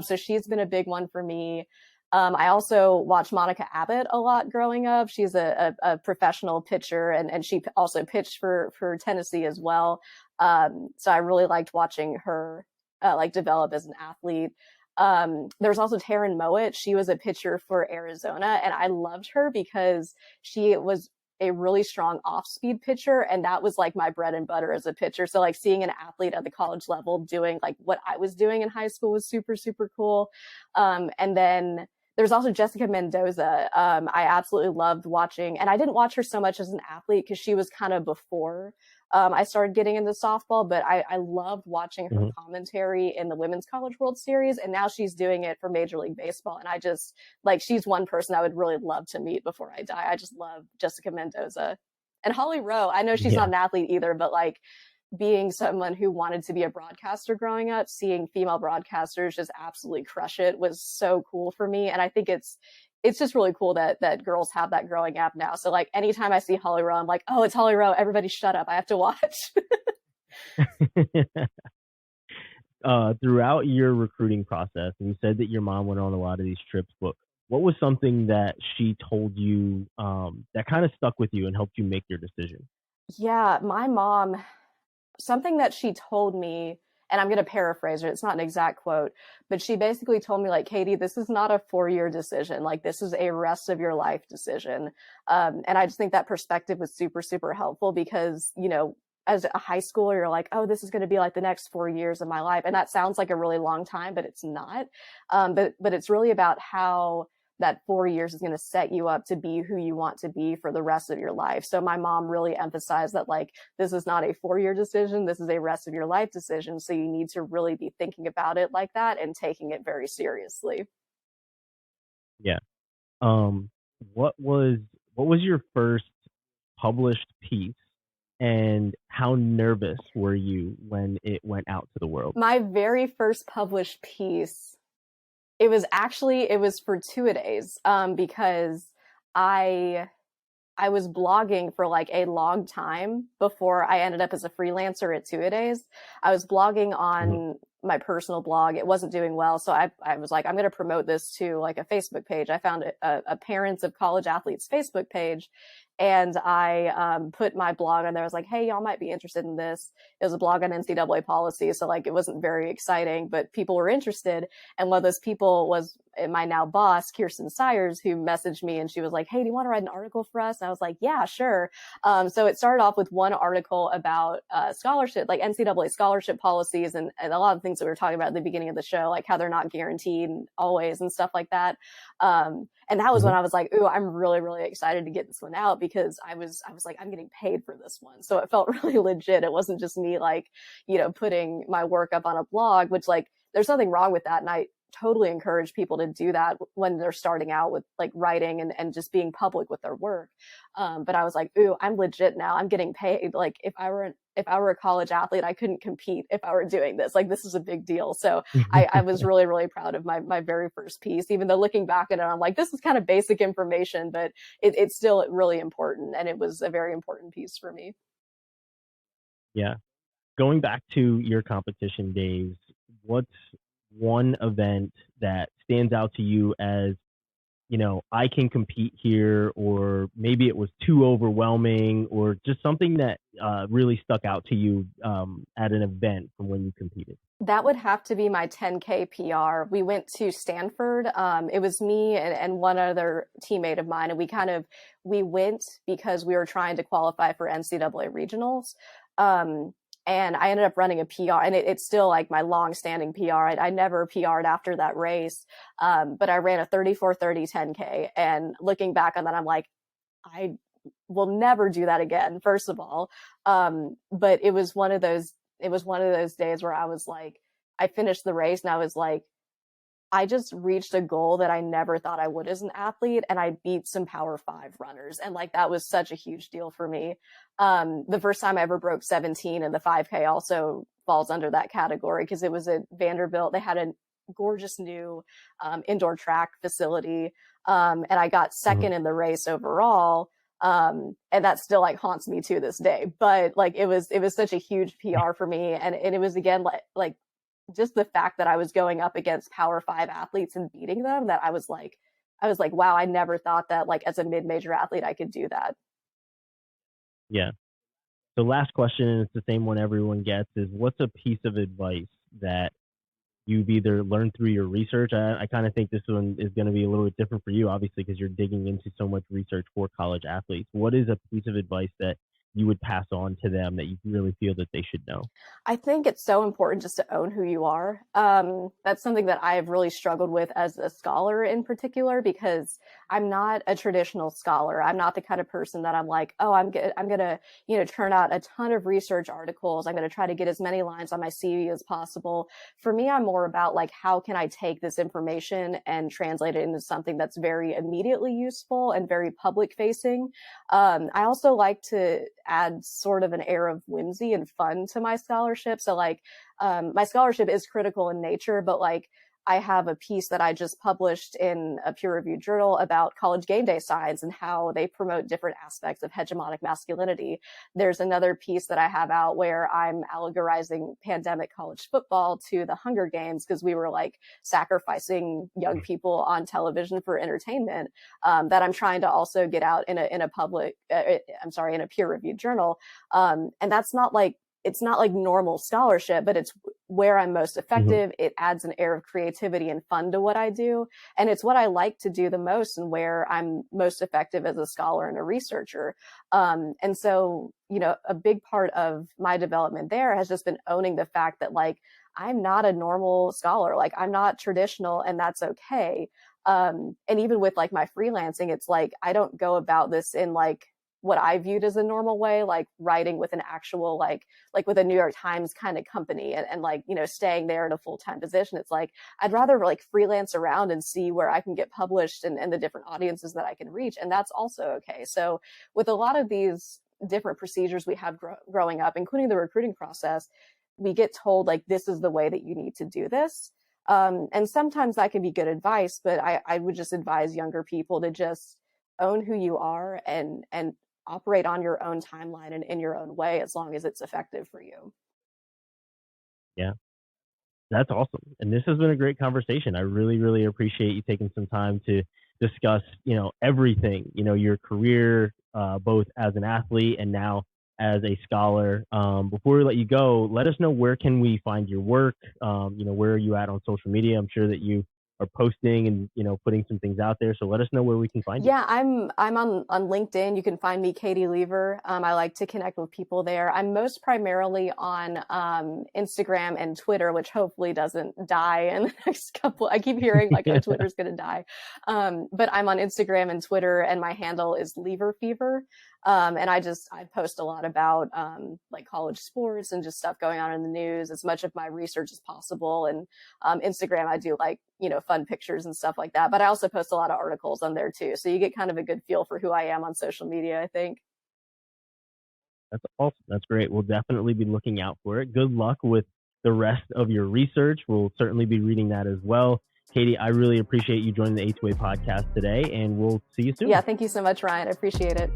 So she's been a big one for me. I also watched Monica Abbott a lot growing up. She's a professional pitcher, and she also pitched for Tennessee as well. So I really liked watching her develop as an athlete. There's also Taryn Mowat. She was a pitcher for Arizona, and I loved her because she was a really strong off-speed pitcher, and that was like my bread and butter as a pitcher. So like seeing an athlete at the college level doing like what I was doing in high school was super, super cool. And then there's also Jessica Mendoza. I absolutely loved watching, and I didn't watch her so much as an athlete because she was kind of before I started getting into softball, but I loved watching her commentary in the Women's College World Series, and now she's doing it for Major League Baseball. And I just she's one person I would really love to meet before I die. I just love Jessica Mendoza. And Holly Rowe, I know she's not an athlete either, but like being someone who wanted to be a broadcaster growing up, seeing female broadcasters just absolutely crush it was so cool for me. And I think it's just really cool that girls have that growing up now. So like anytime I see Holly Rowe, I'm like, oh, it's Holly Rowe. Everybody shut up. I have to watch. Throughout your recruiting process, and you said that your mom went on a lot of these trips, but what was something that she told you that kind of stuck with you and helped you make your decision? Yeah, my mom, something that she told me, and I'm going to paraphrase her, it's not an exact quote, but she basically told me like, Katie, this is not a 4-year decision. Like this is a rest of your life decision. And I just think that perspective was super, super helpful because, as a high schooler, you're like, oh, this is going to be like the next 4 years of my life. And that sounds like a really long time, but it's not. But it's really about how that 4 years is going to set you up to be who you want to be for the rest of your life. So my mom really emphasized that like, this is not a 4-year decision. This is a rest of your life decision. So you need to really be thinking about it like that and taking it very seriously. Yeah. What was your first published piece, and how nervous were you when it went out to the world? My very first published piece, it was for two-a-days, because I I was blogging for like a long time before I ended up as a freelancer at Two-A-Days. I was blogging Mhm. on my personal blog. It wasn't doing well. So I was like, I'm going to promote this to like a Facebook page. I found a parents of college athletes Facebook page, and I put my blog on there. I was like, hey, y'all might be interested in this. It was a blog on NCAA policy. So like it wasn't very exciting, but people were interested. And one of those people was my now boss, Kirsten Sires, who messaged me, and she was like, hey, do you want to write an article for us? And I was like, yeah, sure. So it started off with one article about scholarship, like NCAA scholarship policies, and a lot of things that we were talking about at the beginning of the show, like how they're not guaranteed always and stuff like that. And that was when Mhm. I was like, ooh, I'm really, really excited to get this one out, because I was like, I'm getting paid for this one. So it felt really legit. It wasn't just me like, putting my work up on a blog, which like there's nothing wrong with that. And I totally encourage people to do that when they're starting out with like writing and just being public with their work. But I was like, ooh, I'm legit now. I'm getting paid. Like if I were a college athlete, I couldn't compete if I were doing this. Like this is a big deal. So I was really, really proud of my very first piece, even though looking back at it, I'm like, this is kind of basic information, but it's still really important. And it was a very important piece for me. Yeah. Going back to your competition days, what's one event that stands out to you as, I can compete here, or maybe it was too overwhelming, or just something that really stuck out to you at an event from when you competed? That would have to be my 10K PR. We went to Stanford. It was me and one other teammate of mine, and we went because we were trying to qualify for NCAA regionals. Um, and I ended up running a PR, and it's still like my long-standing PR. I never PR'd after that race, but I ran a 34:30 10K. And looking back on that, I'm like, I will never do that again, first of all. But it was one of those days where I was like, I finished the race and I was like, I just reached a goal that I never thought I would as an athlete, and I beat some Power Five runners, and like that was such a huge deal for me. The first time I ever broke 17, and the 5K also falls under that category because it was at Vanderbilt. They had a gorgeous new indoor track facility, and I got Mhm. second in the race overall. And that still like haunts me to this day. But like it was such a huge PR for me, and it was again like just the fact that I was going up against Power Five athletes and beating them, that I was like, wow, I never thought that like as a mid-major athlete I could do that. Yeah. So last question, and it's the same one everyone gets, is what's a piece of advice that you've either learned through your research? I kind of think this one is going to be a little bit different for you, obviously, because you're digging into so much research for college athletes. What is a piece of advice that you would pass on to them that you really feel that they should know? I think it's so important just to own who you are. That's something that I have really struggled with as a scholar in particular, because I'm not a traditional scholar. I'm not the kind of person that I'm like, oh, I'm gonna, turn out a ton of research articles. I'm gonna try to get as many lines on my CV as possible. For me, I'm more about like, how can I take this information and translate it into something that's very immediately useful and very public facing. I also like to add sort of an air of whimsy and fun to my scholarship. So like, my scholarship is critical in nature, but like, I have a piece that I just published in a peer-reviewed journal about college game day signs and how they promote different aspects of hegemonic masculinity. There's another piece that I have out where I'm allegorizing pandemic college football to the Hunger Games, because we were like sacrificing young people on television for entertainment, that I'm trying to also get out in a public, in a peer-reviewed journal. And that's not like, it's not like normal scholarship, but it's where I'm most Hmm. effective. It adds an air of creativity and fun to what I do. And it's what I like to do the most, and where I'm most effective as a scholar and a researcher. And so, a big part of my development there has just been owning the fact that like, I'm not a normal scholar. Like I'm not traditional, and that's okay. And even with like my freelancing, it's like, I don't go about this in like what I viewed as a normal way, like writing with an actual, like with a New York Times kind of company, and like, staying there in a full-time position. It's like, I'd rather like freelance around and see where I can get published, and the different audiences that I can reach. And that's also okay. So with a lot of these different procedures we have growing up, including the recruiting process, we get told like, this is the way that you need to do this. And sometimes that can be good advice, but I would just advise younger people to just own who you are and operate on your own timeline and in your own way, as long as it's effective for you. Yeah. That's awesome. And this has been a great conversation. I really, really appreciate you taking some time to discuss, everything, your career, both as an athlete and now as a scholar. Before we let you go, let us know, where can we find your work? Where are you at on social media? I'm sure that you are posting and, putting some things out there. So let us know where we can find you. Yeah, I'm on LinkedIn. You can find me, Katie Lever. I like to connect with people there. I'm most primarily on Instagram and Twitter, which hopefully doesn't die in the next couple. I keep hearing like, oh, Twitter's going to die. But I'm on Instagram and Twitter, and my handle is Lever Fever. And I post a lot about like college sports and just stuff going on in the news, as much of my research as possible. And Instagram, I do like, fun pictures and stuff like that. But I also post a lot of articles on there too. So you get kind of a good feel for who I am on social media, I think. That's awesome. That's great. We'll definitely be looking out for it. Good luck with the rest of your research. We'll certainly be reading that as well. Katie, I really appreciate you joining the A2A podcast today, and we'll see you soon. Yeah, thank you so much, Ryan. I appreciate it.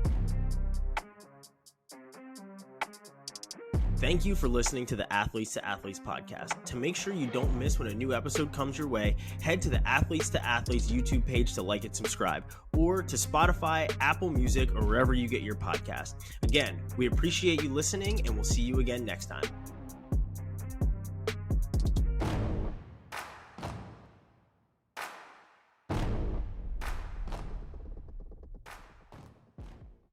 Thank you for listening to the Athletes to Athletes podcast. To make sure you don't miss when a new episode comes your way, head to the Athletes to Athletes YouTube page to like and subscribe, or to Spotify, Apple Music, or wherever you get your podcast. Again, we appreciate you listening, and we'll see you again next time.